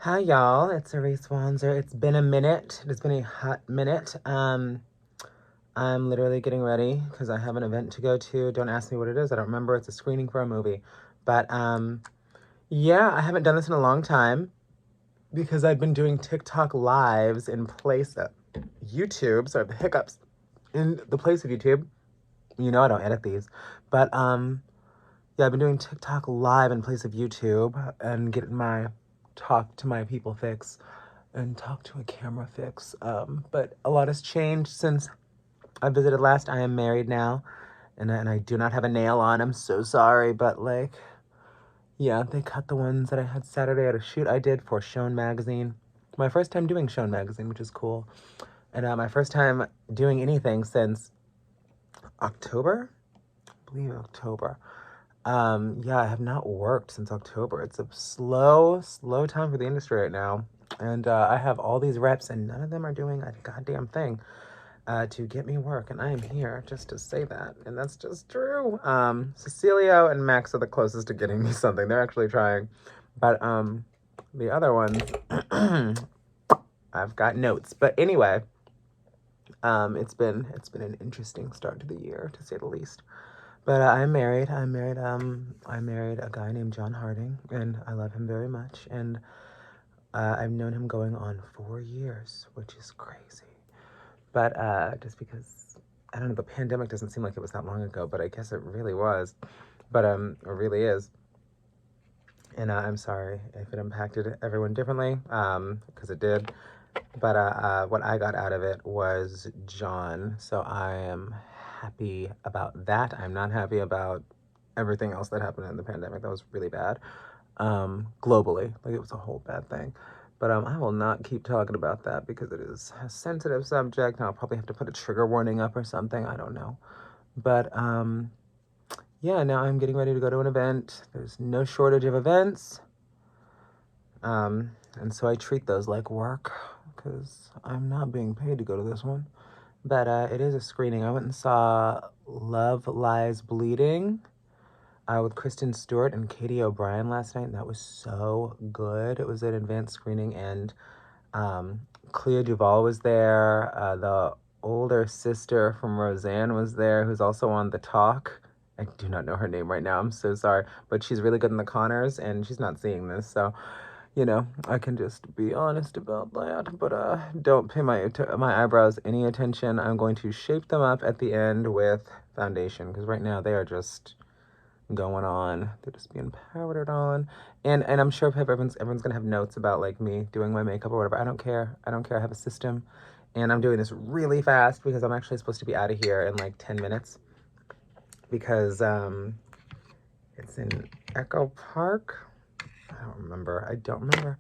Hi y'all, it's Arise Wanzer. It's been a minute. It's been a hot minute. I'm literally getting ready because I have an event to go to. Don't ask me what it is. I don't remember. It's a screening for a movie. But yeah, I haven't done this in a long time because I've been doing TikTok lives in place of YouTube. Sorry, the hiccups in the place of YouTube. You know I don't edit these. But yeah, I've been doing TikTok live in place of YouTube and getting my talk to my people fix and talk to a camera fix. But a lot has changed since I visited last. I am married now, and I do not have a nail on. I'm so sorry, but like, yeah, they cut the ones that I had Saturday at a shoot I did for Shone Magazine. My first time doing Shone Magazine, which is cool. And my first time doing anything since October? I believe October. Yeah, I have not worked since October. It's a slow time for the industry right now. And I have all these reps, and none of them are doing a goddamn thing to get me work. And I am here just to say that. And that's just true. Cecilio and Max are the closest to getting me something. They're actually trying. But the other ones, I've got notes. But anyway, it's been an interesting start to the year, to say the least. But I'm married. I married a guy named John Harding, and I love him very much. And I've known him going on 4 years, which is crazy. But just because I don't know, the pandemic doesn't seem like it was that long ago, but I guess it really was. But it really is. And I'm sorry if it impacted everyone differently, because it did. But what I got out of it was John, so I am happy about that. I'm not happy about everything else that happened in the pandemic. That was really bad, globally. Like, it was a whole bad thing. But I will not keep talking about that because it is a sensitive subject, and I'll probably have to put a trigger warning up or something. I don't know. But yeah, now I'm getting ready to go to an event. There's no shortage of events. And so I treat those like work because I'm not being paid to go to this one. But it is a screening. I went and saw Love Lies Bleeding with Kristen Stewart and Katie O'Brien last night, and that was so good. It was an advanced screening, and Clea Duvall was there. The older sister from Roseanne was there, who's also on The Talk. I do not know her name right now. I'm so sorry. But she's really good in the Connors, and she's not seeing this, so I can just be honest about that. But don't pay my eyebrows any attention. I'm going to shape them up at the end with foundation because right now they are just going on. They're just being powdered on, and I'm sure everyone's gonna have notes about like me doing my makeup or whatever. I don't care. I don't care. I have a system, and I'm doing this really fast because I'm actually supposed to be out of here in like 10 minutes because it's in Echo Park. I don't remember.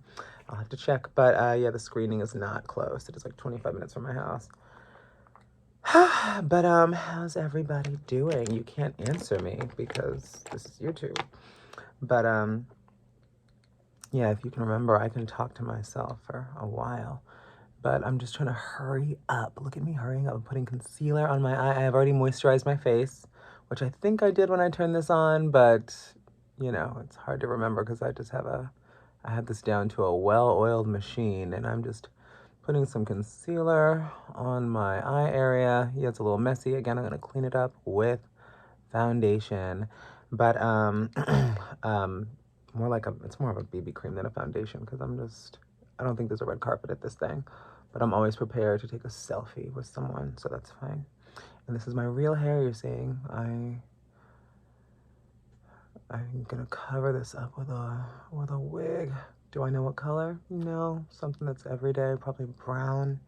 I'll have to check. But yeah, the screening is not close. It is like 25 minutes from my house. But how's everybody doing? You can't answer me because this is YouTube. But yeah, if you can remember, I can talk to myself for a while. But I'm just trying to hurry up. Look at me hurrying up. I'm putting concealer on my eye. I have already moisturized my face, which I think I did when I turned this on, but it's hard to remember because I had this down to a well-oiled machine, and I'm just putting some concealer on my eye area. Yeah, it's a little messy. Again, I'm gonna clean it up with foundation, but it's more of a BB cream than a foundation because I don't think there's a red carpet at this thing, but I'm always prepared to take a selfie with someone, so that's fine. And this is my real hair you're seeing. I'm gonna cover this up with a wig. Do I know what color? No, something that's everyday, probably brown.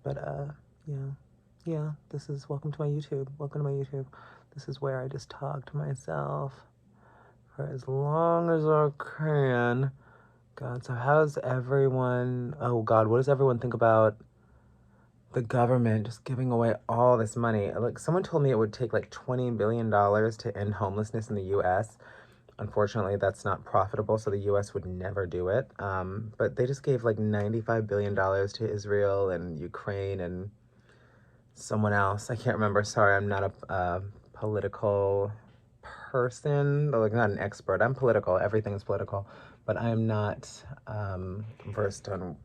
But yeah. This is welcome to my YouTube. Welcome to my YouTube. This is where I just talk to myself for as long as I can. God, so how's everyone? Oh God, what does everyone think about the government just giving away all this money? Like, someone told me it would take like $20 billion to end homelessness in the U.S. Unfortunately, that's not profitable, so the U.S. would never do it. But they just gave like $95 billion to Israel and Ukraine and someone else. I can't remember. Sorry, I'm not a political person, like not an expert. I'm political. Everything is political. but I am not versed on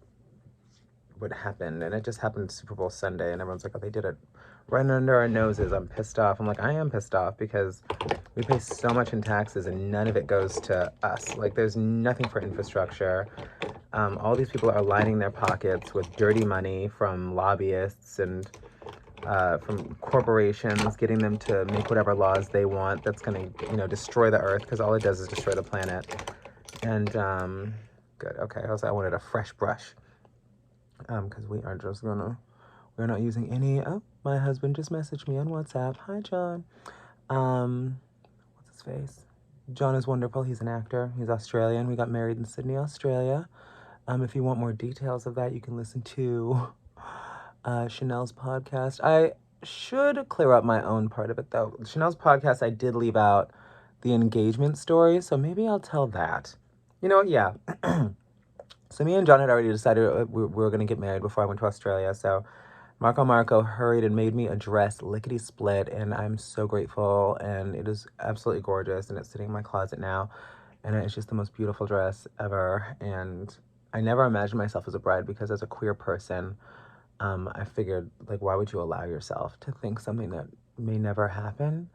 what happened. And it just happened Super Bowl Sunday, and everyone's like, oh, they did it right under our noses. I'm pissed off. I'm like, I am pissed off because we pay so much in taxes and none of it goes to us. Like, there's nothing for infrastructure. All these people are lining their pockets with dirty money from lobbyists and from corporations, getting them to make whatever laws they want that's going to, destroy the earth, because all it does is destroy the planet. And good. Okay, I wanted a fresh brush, because we're not using any. Oh, my husband just messaged me on WhatsApp. Hi, John. What's his face? John is wonderful. He's an actor. He's Australian. We got married in Sydney, Australia. If you want more details of that, you can listen to Chanel's podcast. I should clear up my own part of it, though. Chanel's podcast, I did leave out the engagement story, so maybe I'll tell that. You know what? Yeah. So me and John had already decided we were going to get married before I went to Australia, so Marco hurried and made me a dress lickety split, and I'm so grateful, and it is absolutely gorgeous, and it's sitting in my closet now, and it's just the most beautiful dress ever. And I never imagined myself as a bride, because as a queer person, I figured, like, why would you allow yourself to think something that may never happen?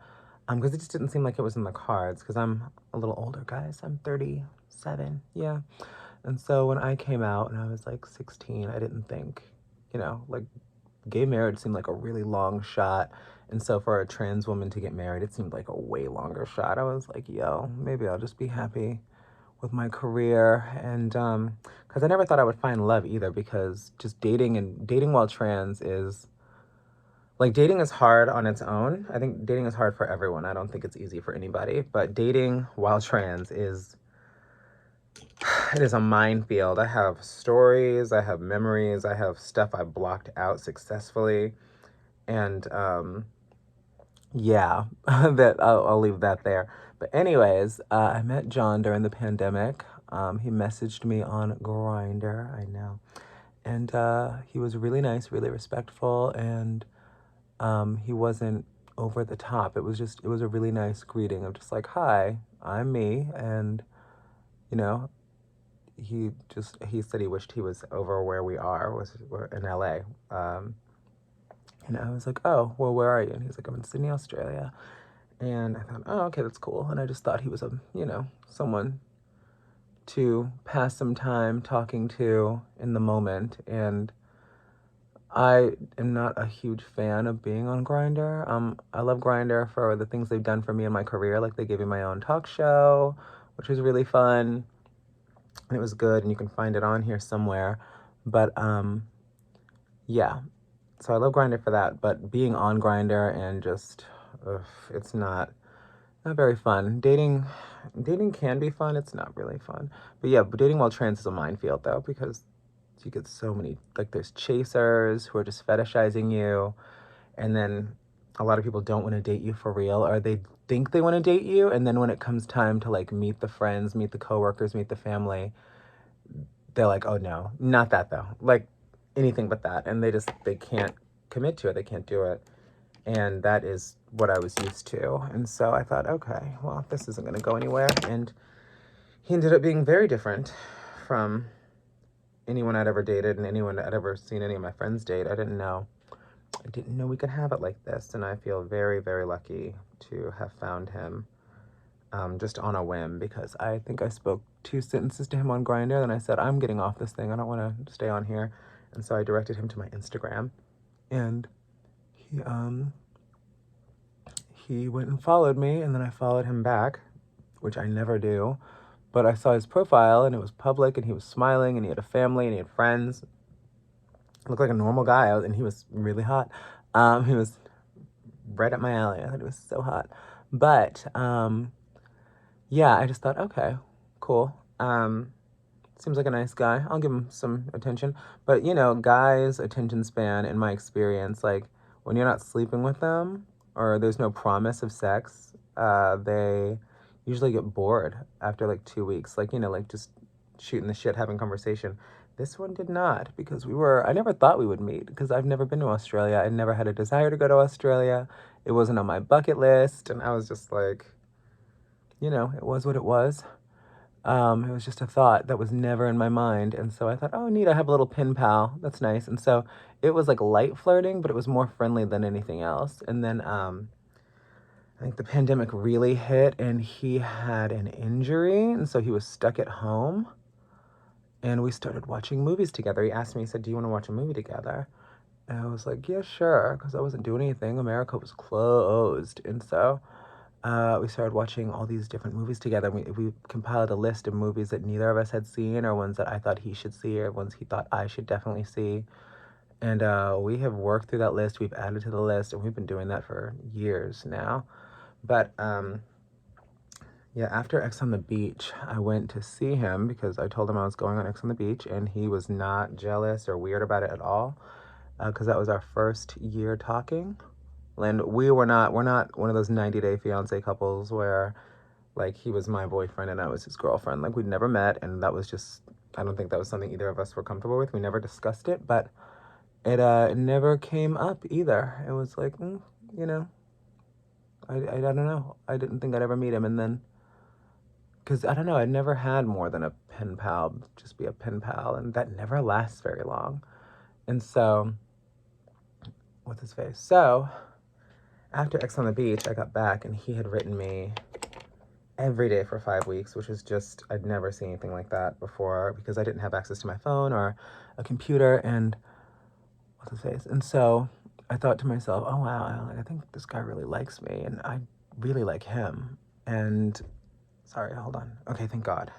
Because it just didn't seem like it was in the cards, because I'm a little older, guys. I'm 37, yeah. And so when I came out and I was like 16, I didn't think, like, gay marriage seemed like a really long shot. And so for a trans woman to get married, it seemed like a way longer shot. I was like, yo, maybe I'll just be happy with my career. And because I never thought I would find love either, because just dating while trans is, like, dating is hard on its own. I think dating is hard for everyone. I don't think it's easy for anybody. But dating while trans it is a minefield. I have stories, I have memories, I have stuff I blocked out successfully. And yeah, that I'll leave that there. But anyways, I met John during the pandemic. He messaged me on Grindr, I know. And he was really nice, really respectful, and he wasn't over the top. It was a really nice greeting of just like, hi, I'm me. And, he said he wished he was over where we're in LA. And I was like, oh, well, where are you? And he's like, I'm in Sydney, Australia. And I thought, oh, okay, that's cool. And I just thought he was someone to pass some time talking to in the moment. And I am not a huge fan of being on Grindr. I love Grindr for the things they've done for me in my career. Like, they gave me my own talk show, which was really fun. And it was good, and you can find it on here somewhere. But yeah. So I love Grindr for that, but being on Grindr and just, it's not very fun. Dating can be fun. It's not really fun. But yeah, dating while trans is a minefield, though, because you get so many, like, there's chasers who are just fetishizing you, and then a lot of people don't want to date you for real, or they think they want to date you, and then when it comes time to, like, meet the friends, meet the coworkers, meet the family, they're like, oh no, not that though. Like, anything but that. And they can't commit to it. They can't do it. And that is what I was used to. And so I thought, okay, well, this isn't going to go anywhere. And he ended up being very different from anyone I'd ever dated and anyone I'd ever seen any of my friends date. I didn't know we could have it like this. And I feel very, very lucky to have found him. Just on a whim, because I think I spoke 2 sentences to him on Grindr, then I said, I'm getting off this thing. I don't want to stay on here. And so I directed him to my Instagram, and he went and followed me, and then I followed him back, which I never do. But I saw his profile, and it was public, and he was smiling, and he had a family, and he had friends. He looked like a normal guy, and he was really hot. He was right up my alley. I thought he was so hot. But yeah, I just thought, okay, cool. Seems like a nice guy. I'll give him some attention. But, guys' attention span, in my experience, like, when you're not sleeping with them or there's no promise of sex, they usually get bored after, like, 2 weeks. Like, like, just shooting the shit, having conversation. This one did not, because I never thought we would meet, because I've never been to Australia. I never had a desire to go to Australia. It wasn't on my bucket list. And I was just like, it was what it was. It was just a thought that was never in my mind. And so I thought, oh, neat, I have a little pen pal. That's nice. And so it was like light flirting, but it was more friendly than anything else. And then I think the pandemic really hit and he had an injury. And so he was stuck at home. And we started watching movies together. He asked me, he said, do you want to watch a movie together? And I was like, yeah, sure, because I wasn't doing anything. America was closed. And so we started watching all these different movies together. We compiled a list of movies that neither of us had seen, or ones that I thought he should see, or ones he thought I should definitely see. And we have worked through that list. We've added to the list, and we've been doing that for years now. But yeah, after X on the Beach, I went to see him because I told him I was going on X on the Beach, and he was not jealous or weird about it at all, because that was our first year talking. And we're not one of those 90-day fiance couples where, like, he was my boyfriend and I was his girlfriend. Like, we'd never met, and that was just, I don't think that was something either of us were comfortable with. We never discussed it, but it never came up either. It was like, you know, I don't know. I didn't think I'd ever meet him, and then, because, I don't know, I'd never had more than a pen pal, just be a pen pal, and that never lasts very long. And so, what's his face? So, after X on the Beach, I got back, and he had written me every day for 5 weeks, which was just, I'd never seen anything like that before because I didn't have access to my phone or a computer, and what's his face? And so I thought to myself, oh wow, I think this guy really likes me, and I really like him. And sorry, hold on. Okay, thank God.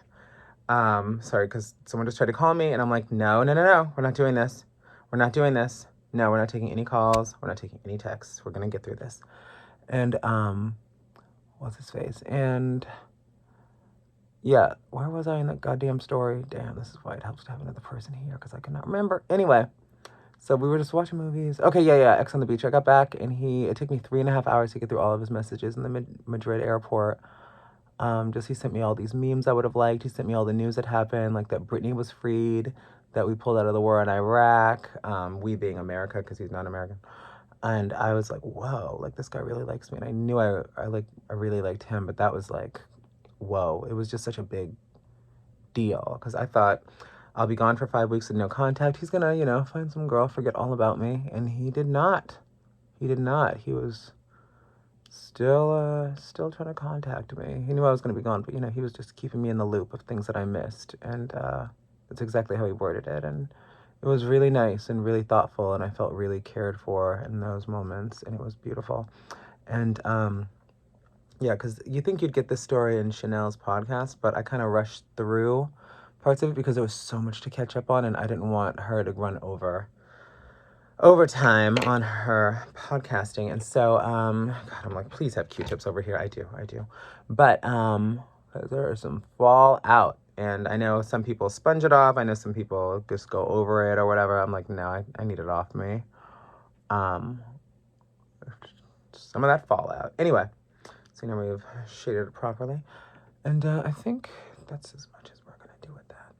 Sorry, because someone just tried to call me, and I'm like, no, we're not doing this. We're not doing this. No, we're not taking any calls. We're not taking any texts. We're gonna get through this. And what's his face? And yeah, where was I in that goddamn story? Damn, this is why it helps to have another person here, because I cannot remember. Anyway, so we were just watching movies. Okay, yeah, X on the Beach. I got back, and it took me 3.5 hours to get through all of his messages in the Madrid airport. He sent me all these memes I would have liked. He sent me all the news that happened, like that Britney was freed, that we pulled out of the war in Iraq, we being America, because he's not American. And I was like, whoa, like, this guy really likes me. And I knew I really liked him, but that was like, whoa, it was just such a big deal, because I thought, I'll be gone for 5 weeks with no contact. He's gonna, find some girl, forget all about me. And he did not. He did not. He was still trying to contact me. He knew I was gonna be gone, but, he was just keeping me in the loop of things that I missed. And that's exactly how he worded it. And it was really nice and really thoughtful, and I felt really cared for in those moments, and it was beautiful. And yeah, because you think you'd get this story in Chanel's podcast, but I kind of rushed through parts of it because there was so much to catch up on, and I didn't want her to run overtime on her podcasting. And so, God, I'm like, please have Q-tips over here. I do. But there are some fallout, and I know some people sponge it off. I know some people just go over it or whatever. I'm like, no, I need it off me. Some of that fallout. Anyway, so now we've shaded it properly. And I think that's as much as we're going to do with that.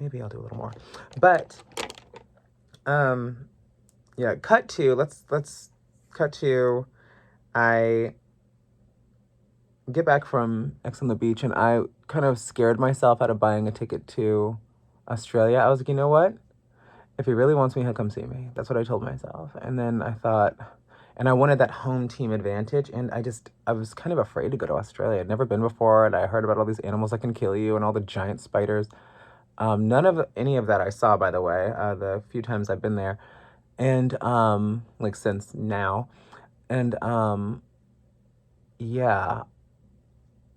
Maybe I'll do a little more. But, yeah, let's cut to, I get back from X on the Beach, and I kind of scared myself out of buying a ticket to Australia. I was like, you know what? If he really wants me, he'll come see me. That's what I told myself. And then I thought, and I wanted that home team advantage, and I was kind of afraid to go to Australia. I'd never been before, and I heard about all these animals that can kill you and all the giant spiders. None of any of that I saw, by the way, the few times I've been there. And, like, since now. And, yeah,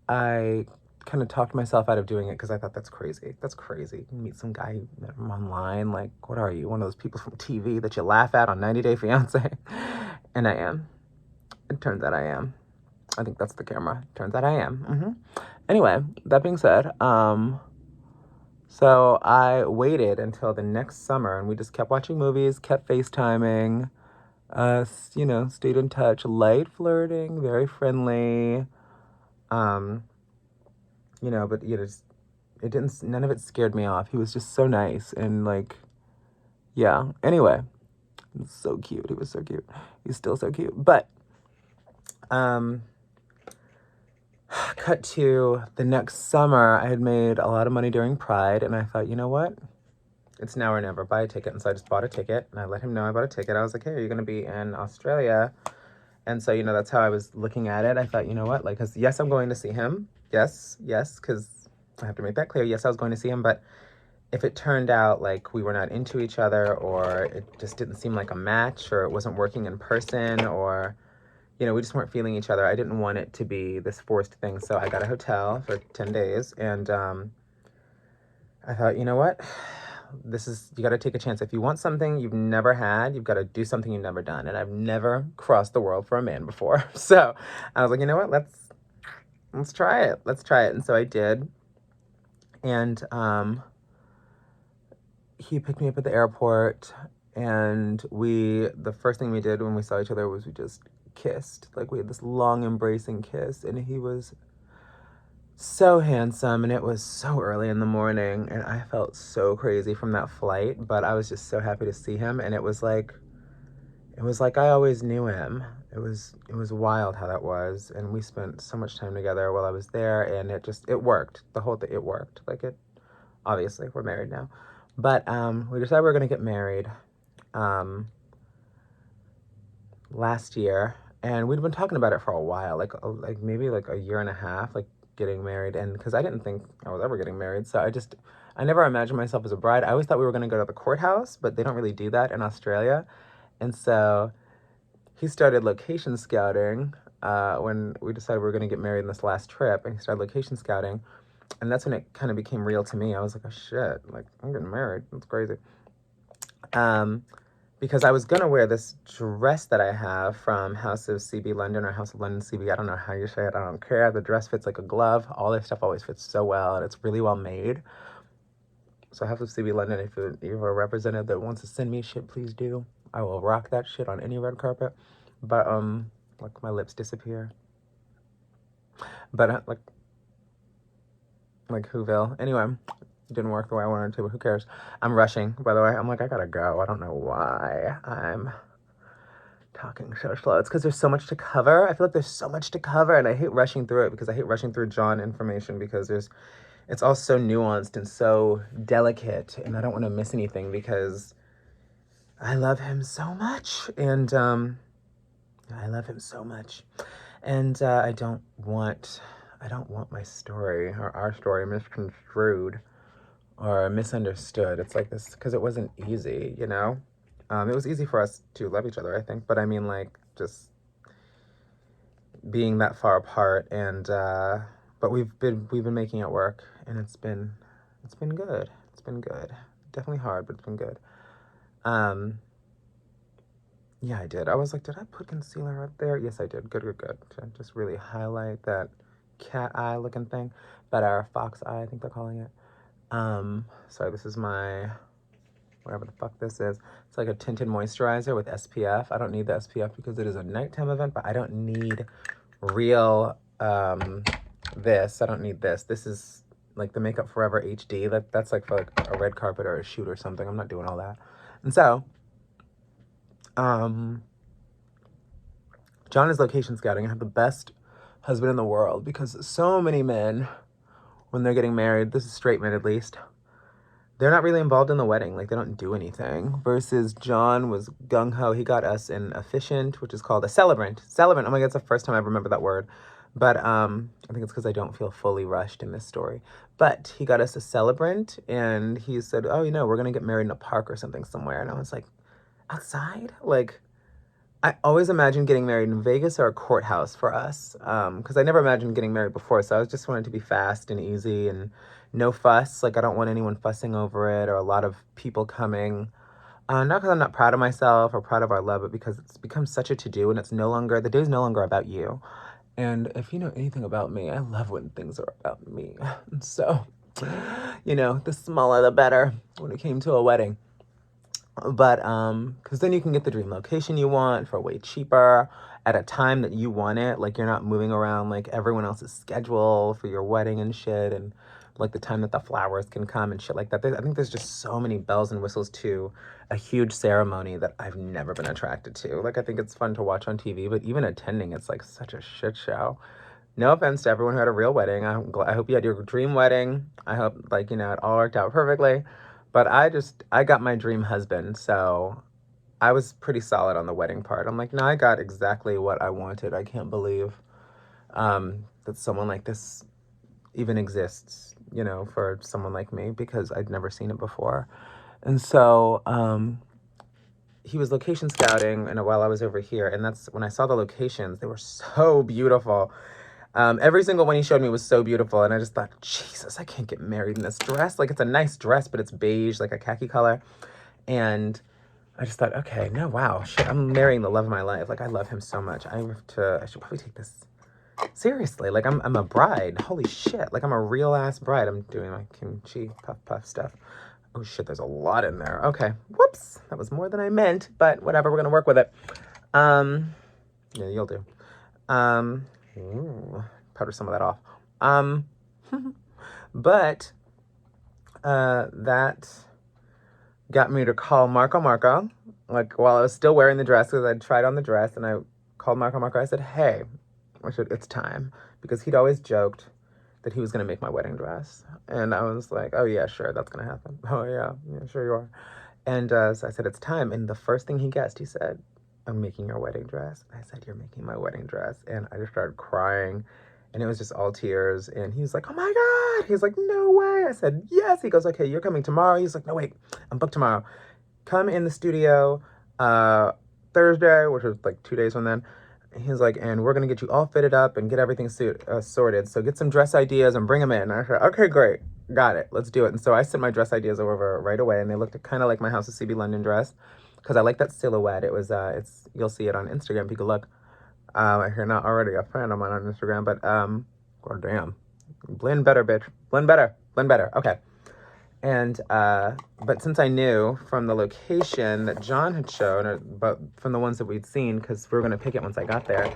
I kind of talked myself out of doing it because I thought, that's crazy. That's crazy. You meet some guy from online, like, what are you? One of those people from TV that you laugh at on 90 Day Fiance? And I am. It turns out I am. I think that's the camera. Turns out I am. Anyway, that being said, so I waited until the next summer, and we just kept watching movies, kept FaceTiming, stayed in touch, light flirting, very friendly, but it didn't, none of it scared me off. He was just so nice, and like, yeah, anyway, so cute. He was so cute. He's still so cute. But, Cut to the next summer, I had made a lot of money during Pride, and I thought, you know what? It's now or never. Buy a ticket. And so I just bought a ticket, and I let him know I bought a ticket. I was like, hey, are you going to be in Australia? And so, that's how I was looking at it. I thought, you know what? Like, because yes, I'm going to see him. Yes, because I have to make that clear. Yes, I was going to see him, but if it turned out like we were not into each other, or it just didn't seem like a match, or it wasn't working in person, or we just weren't feeling each other, I didn't want it to be this forced thing. So I got a hotel for 10 days, and I thought, you know what? You got to take a chance. If you want something you've never had, you've got to do something you've never done. And I've never crossed the world for a man before. So I was like, you know what? Let's try it. Let's try it. And so I did. And he picked me up at the airport, and the first thing we did when we saw each other was we just kissed. Like, we had this long embracing kiss, and he was so handsome, and it was so early in the morning, and I felt so crazy from that flight, but I was just so happy to see him. And it was like I always knew him. It was wild how that was. And we spent so much time together while I was there, and it worked. The whole thing, it worked. Like, it obviously we're married now, but we decided we were going to get married last year, and we'd been talking about it for a while, like maybe like a year and a half, like getting married. And because I didn't think I was ever getting married, so I never imagined myself as a bride. I always thought we were going to go to the courthouse, but they don't really do that in Australia. And so he started location scouting when we decided we were going to get married in this last trip, and he started location scouting, and that's when it kind of became real to me. I was like, oh shit, like, I'm getting married. That's crazy. Because I was gonna wear this dress that I have from House of CB London, or House of London CB. I don't know how you say it. I don't care. The dress fits like a glove. All this stuff always fits so well, and it's really well made. So House of CB London, if you're a representative that wants to send me shit, please do. I will rock that shit on any red carpet. But like, my lips disappear. But like Whoville. Anyway, it didn't work the way I wanted to, but who cares? I'm rushing, by the way. I'm like, I gotta go. I don't know why I'm talking so slow. It's because there's so much to cover. I feel like there's so much to cover, and I hate rushing through it, because I hate rushing through John information, because it's all so nuanced and so delicate, and I don't want to miss anything, because I love him so much, and I love him so much, and I don't want my story, or our story, misconstrued or misunderstood. It's like this because it wasn't easy, It was easy for us to love each other, I think, but I mean, like, just being that far apart, and but we've been making it work, and it's been good. It's been good. Definitely hard, but it's been good. Yeah, I did. I was like, did I put concealer up there? Yes, I did. Good. To just really highlight that cat eye looking thing, but our fox eye, I think they're calling it. Sorry, this is my, whatever the fuck this is. It's like a tinted moisturizer with SPF. I don't need the SPF because it is a nighttime event, but I don't need real, this. I don't need this. This is like the Makeup Forever HD. That's like for like a red carpet or a shoot or something. I'm not doing all that. And so, John is location scouting. I have the best husband in the world, because so many men, when they're getting married, this is straight men at least, they're not really involved in the wedding. Like, they don't do anything. Versus John was gung-ho. He got us an efficient, which is called a celebrant. Celebrant. Oh my God, it's the first time I remember that word. But I think it's because I don't feel fully rushed in this story. But he got us a celebrant, and he said, oh, we're going to get married in a park or something somewhere. And I was like, outside? Like, I always imagined getting married in Vegas or a courthouse for us, because I never imagined getting married before. So I just wanted to be fast and easy and no fuss. Like, I don't want anyone fussing over it, or a lot of people coming. Not because I'm not proud of myself or proud of our love, but because it's become such a to-do, and the day's no longer about you. And if you know anything about me, I love when things are about me. So, the smaller the better when it came to a wedding. But because then you can get the dream location you want for way cheaper at a time that you want it. Like, you're not moving around like everyone else's schedule for your wedding and shit, and like the time that the flowers can come and shit like that. I think there's just so many bells and whistles to a huge ceremony that I've never been attracted to. Like, I think it's fun to watch on TV, but even attending, it's like such a shit show. No offense to everyone who had a real wedding. I hope you had your dream wedding. I hope, like, you know, it all worked out perfectly. But I got my dream husband, so I was pretty solid on the wedding part. I'm like, no, I got exactly what I wanted. I can't believe that someone like this even exists, you know, for someone like me, because I'd never seen it before. And so he was location scouting, and while I was over here, and that's when I saw the locations. They were so beautiful. Every single one he showed me was so beautiful, and I just thought, Jesus, I can't get married in this dress. Like, it's a nice dress, but it's beige, like a khaki color. And I just thought, okay, no, wow, shit, I'm marrying the love of my life. Like, I love him so much. I should probably take this seriously. Like, I'm a bride. Holy shit. Like, I'm a real ass bride. I'm doing my kimchi puff puff stuff. Oh shit, there's a lot in there. Okay. Whoops. That was more than I meant, but whatever, we're gonna work with it. Yeah, you'll do. Ooh, powder some of that off. But that got me to call Marco, like, while I was still wearing the dress, because I'd tried on the dress, and I called Marco. I said, hey, it's time, because he'd always joked that he was going to make my wedding dress. And I was like, oh yeah, sure, that's going to happen. Oh yeah, sure you are. And so I said, it's time. And the first thing he guessed, he said, I'm making your wedding dress. And I said, you're making my wedding dress. And I just started crying, and it was just all tears. And he was like, oh my God. He's like, no way. I said, yes. He goes, okay, you're coming tomorrow. He's like, no, wait, I'm booked tomorrow. Come in the studio Thursday, which was like 2 days from then. He's like, and we're going to get you all fitted up and get everything sorted. So get some dress ideas and bring them in. And I said, okay, great. Got it. Let's do it. And so I sent my dress ideas over right away, and they looked kind of like my House of CB London dress, because I like that silhouette. It was, you'll see it on Instagram. If you look, if you're not already a fan of mine on Instagram, but, oh, damn. Blend better, bitch. Blend better. Blend better. Okay. And, but since I knew from the location that John had shown, but from the ones that we'd seen, because we were going to pick it once I got there,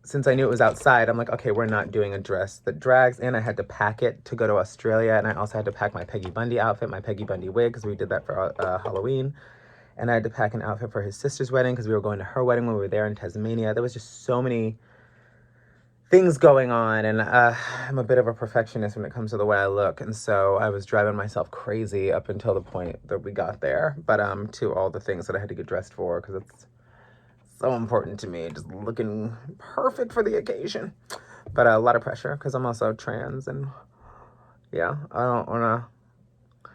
since I knew it was outside, I'm like, okay, we're not doing a dress that drags, and I had to pack it to go to Australia, and I also had to pack my Peggy Bundy outfit, my Peggy Bundy wig, because we did that for Halloween, and I had to pack an outfit for his sister's wedding, because we were going to her wedding when we were there in Tasmania. There was just so many things going on, and I'm a bit of a perfectionist when it comes to the way I look, and so I was driving myself crazy up until the point that we got there, but to all the things that I had to get dressed for, because it's so important to me, just looking perfect for the occasion. But a lot of pressure, because I'm also trans, and yeah, I don't want to,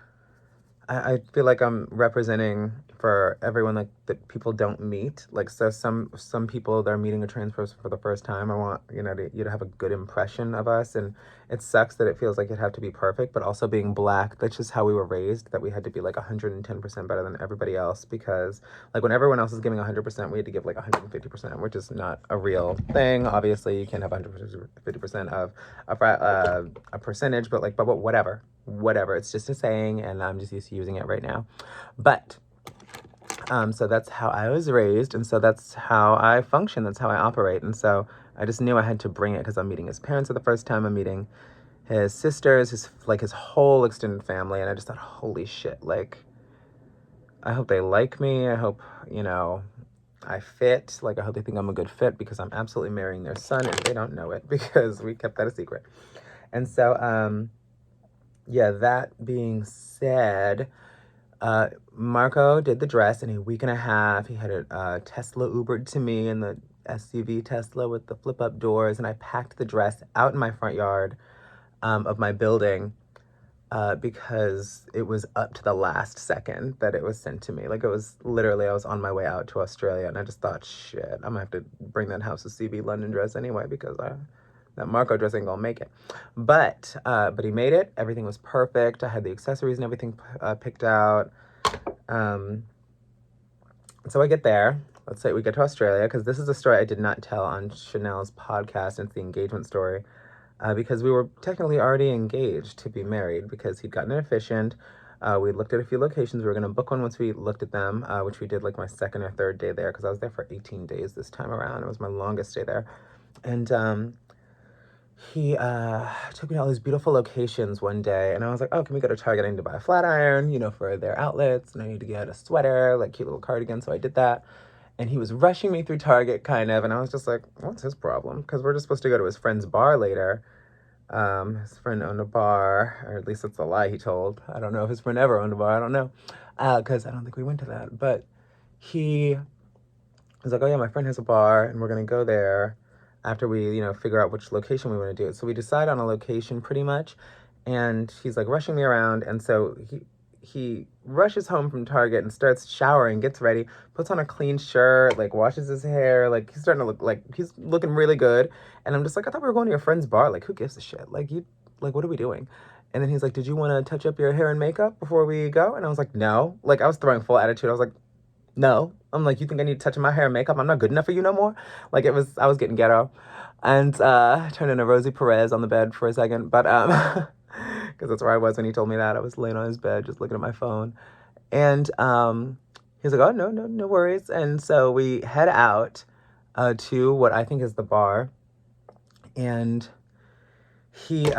I feel like I'm representing for everyone, like, that people don't meet. Like, so some people, they're meeting a trans person for the first time. I want, you know, you to have a good impression of us. And it sucks that it feels like it have to be perfect, but also being Black, that's just how we were raised, that we had to be like 110% better than everybody else, because like when everyone else is giving 100%, we had to give like 150%, which is not a real thing. Obviously you can't have 150% of a percentage, but like, but whatever, it's just a saying, and I'm just used to using it right now. But so that's how I was raised, and so that's how I function, that's how I operate. And so I just knew I had to bring it, because I'm meeting his parents for the first time, I'm meeting his sisters, his whole extended family, and I just thought, holy shit, like, I hope they like me, I hope, you know, I fit, like, I hope they think I'm a good fit, because I'm absolutely marrying their son, and they don't know it, because we kept that a secret. And so yeah, that being said, Marco did the dress in a week and a half. He had a Tesla Ubered to me in the SUV Tesla with the flip-up doors, and I packed the dress out in my front yard of my building because it was up to the last second that it was sent to me. Like, it was literally, I was on my way out to Australia, and I just thought, shit, I'm gonna have to bring that House of CB London dress anyway, because that Marco dress ain't gonna make it. But he made it. Everything was perfect. I had the accessories and everything picked out. So I get there. Let's say we get to Australia, because this is a story I did not tell on Chanel's podcast. It's the engagement story, because we were technically already engaged to be married, because he'd gotten it efficient. We looked at a few locations. We were going to book one once we looked at them, which we did like my second or third day there, because I was there for 18 days this time around. It was my longest stay there. And he took me to all these beautiful locations one day, and I was like, oh, can we go to Target? I need to buy a flat iron, you know, for their outlets, and I need to get a sweater, like cute little cardigan. So I did that, And he was rushing me through Target, kind of, and I was just like, what's his problem? Because we're just supposed to go to his friend's bar later. His friend owned a bar, or at least that's the lie he told. I don't know if his friend ever owned a bar. I don't know, because I don't think we went to that. But he was like, oh yeah, my friend has a bar, and we're gonna go there after we, figure out which location we want to do it. So we decide on a location pretty much, and he's like rushing me around, and so he rushes home from Target and starts showering, gets ready, puts on a clean shirt, like washes his hair, like he's starting to look like he's looking really good. And I'm just like, I thought we were going to your friend's bar. Like, who gives a shit? Like, what are we doing? And then he's like, did you want to touch up your hair and makeup before we go? And I was like, no. Like, I was throwing full attitude. I was like, no. I'm like, you think I need to touch my hair and makeup? I'm not good enough for you no more. Like, I was getting ghetto. And turned into Rosie Perez on the bed for a second. But because that's where I was when he told me that. I was laying on his bed just looking at my phone. And he's like, oh, no worries. And so we head out to what I think is the bar. And he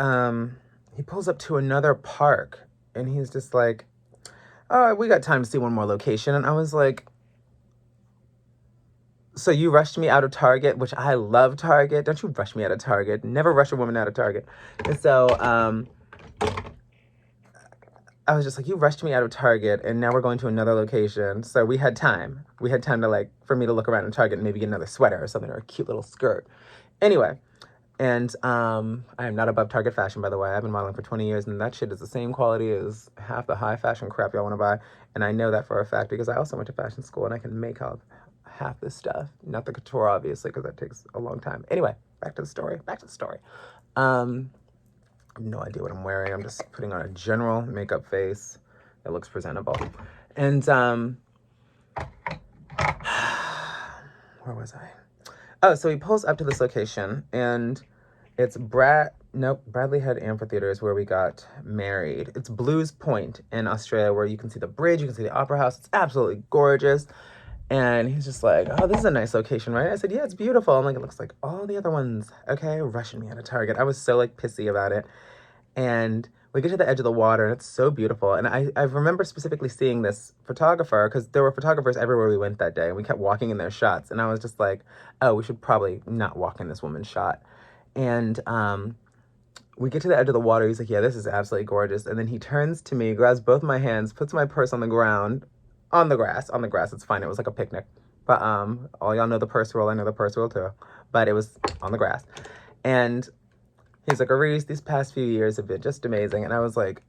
pulls up to another park. And he's just like, oh, we got time to see one more location. And I was like, so you rushed me out of Target, which I love Target. Don't you rush me out of Target. Never rush a woman out of Target. And so I was just like, you rushed me out of Target, and now we're going to another location. So we had time. We had time to, like, for me to look around in Target and maybe get another sweater or something, or a cute little skirt. Anyway, and I am not above Target fashion, by the way. I've been modeling for 20 years, and that shit is the same quality as half the high fashion crap y'all want to buy. And I know that for a fact because I also went to fashion school, and I can make out half this stuff. Not the couture, obviously, because that takes a long time. Anyway, back to the story. I have no idea what I'm wearing. I'm just putting on a general makeup face that looks presentable. And where was I? Oh, so he pulls up to this location, and it's Bradley Head Amphitheater is where we got married. It's Blues Point in Australia, where you can see the bridge, you can see the opera house. It's absolutely gorgeous. And he's just like, oh, this is a nice location, right? I said, yeah, it's beautiful. I'm like, it looks like all the other ones. Okay, rushing me out of Target. I was so, like, pissy about it. And we get to the edge of the water, and it's so beautiful. And I remember specifically seeing this photographer, because there were photographers everywhere we went that day, and we kept walking in their shots. And I was just like, oh, we should probably not walk in this woman's shot. And we get to the edge of the water. He's like, yeah, this is absolutely gorgeous. And then he turns to me, grabs both my hands, puts my purse on the ground, on the grass. It's fine. It was like a picnic. But all y'all know the purse roll. I know the purse roll too. But it was on the grass. And he's like, Arise, these past few years have been just amazing. And I was like,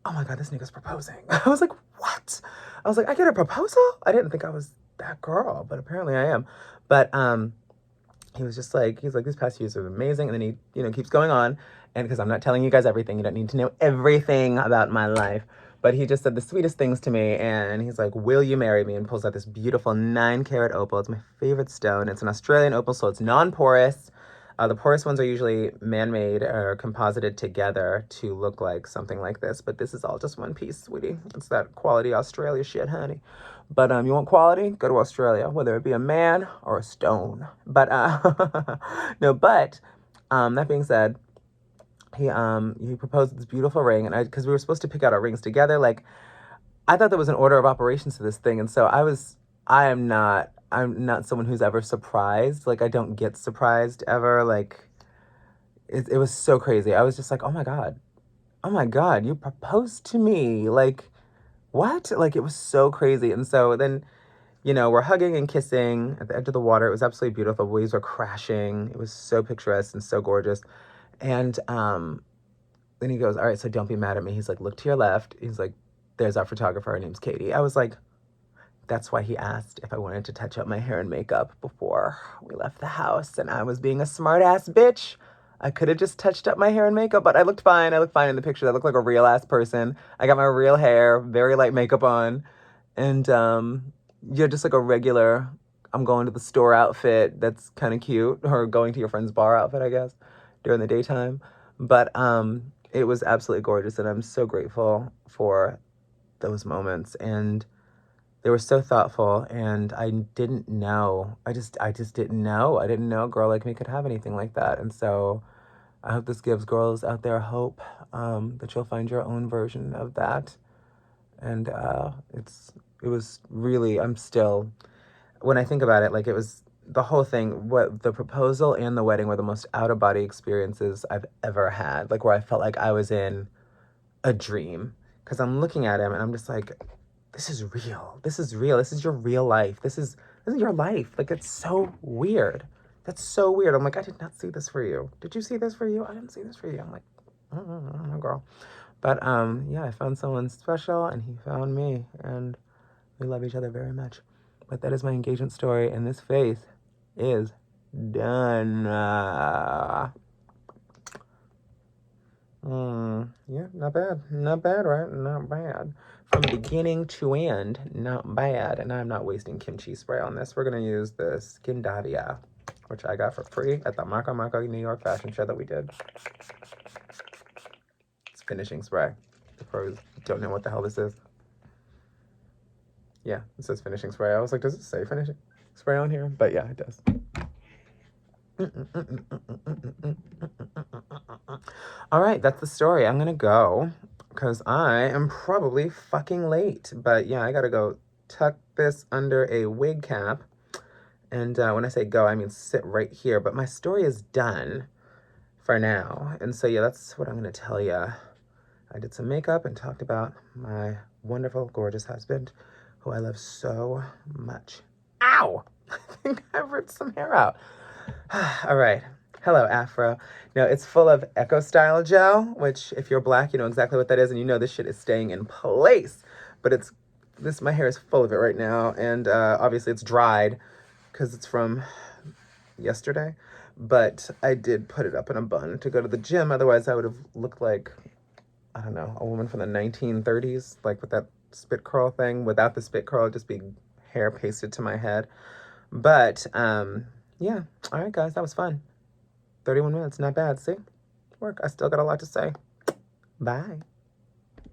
oh my God, this nigga's proposing. I was like, what? I was like, I get a proposal? I didn't think I was that girl, but apparently I am. But he was just like, he's like, these past few years are amazing. And then he, keeps going on. And because I'm not telling you guys everything, you don't need to know everything about my life. But he just said the sweetest things to me. And he's like, will you marry me? And pulls out this beautiful 9-carat opal. It's my favorite stone. It's an Australian opal, so it's non-porous. The porous ones are usually man-made or composited together to look like something like this. But this is all just one piece, sweetie. It's that quality Australia shit, honey. But you want quality? Go to Australia, whether it be a man or a stone. But no. But that being said, he proposed this beautiful ring, and because we were supposed to pick out our rings together. Like, I thought there was an order of operations to this thing, and so I'm not someone who's ever surprised. Like, I don't get surprised ever. Like, it was so crazy. I was just like, oh my God, you proposed to me. Like, what? Like, it was so crazy. And so then, we're hugging and kissing at the edge of the water. It was absolutely beautiful. Waves were crashing. It was so picturesque and so gorgeous. And then he goes, all right, so don't be mad at me. He's like, look to your left. He's like, there's our photographer. Her name's Katie. I was like, that's why he asked if I wanted to touch up my hair and makeup before we left the house. And I was being a smart-ass bitch. I could have just touched up my hair and makeup, but I looked fine. I looked fine in the picture. I looked like a real-ass person. I got my real hair, very light makeup on. And, just like a regular, I'm going to the store outfit that's kind of cute. Or going to your friend's bar outfit, I guess, during the daytime. But it was absolutely gorgeous, and I'm so grateful for those moments. And they were so thoughtful, and I didn't know. I just didn't know. I didn't know a girl like me could have anything like that. And so I hope this gives girls out there hope that you'll find your own version of that. And it was really, I'm still, when I think about it, like it was the whole thing, what the proposal and the wedding were the most out of body experiences I've ever had. Like where I felt like I was in a dream. Because I'm looking at him and I'm just like, this is real. This is real. This is your real life. This is your life. Like it's so weird. That's so weird. I'm like, I did not see this for you. Did you see this for you? I didn't see this for you. I'm like, I don't know, girl. But yeah, I found someone special and he found me and we love each other very much. But that is my engagement story and this face is done. Yeah, not bad. Not bad, right? Not bad. From beginning to end, not bad. And I'm not wasting kimchi spray on this. We're going to use the Skin Davia, which I got for free at the Marco New York fashion show that we did. It's finishing spray. The pros don't know what the hell this is. Yeah, it says finishing spray. I was like, does it say finishing spray on here? But yeah, it does. All right, that's the story. I'm gonna go because I am probably fucking late. But yeah, I gotta go tuck this under a wig cap. And when I say go, I mean sit right here. But my story is done for now. And so yeah, that's what I'm gonna tell you. I did some makeup and talked about my wonderful, gorgeous husband, who I love so much. Ow! I think I ripped some hair out. All right. Hello, Afro. No, it's full of Eco Style gel, which if you're black, you know exactly what that is, and you know this shit is staying in place. But my hair is full of it right now, and obviously it's dried because it's from yesterday. But I did put it up in a bun to go to the gym. Otherwise, I would have looked like, I don't know, a woman from the 1930s, like with that spit curl thing. Without the spit curl, it'd just be hair pasted to my head. But yeah. All right, guys, that was fun. 31 minutes, not bad. See? Work. I still got a lot to say. Bye.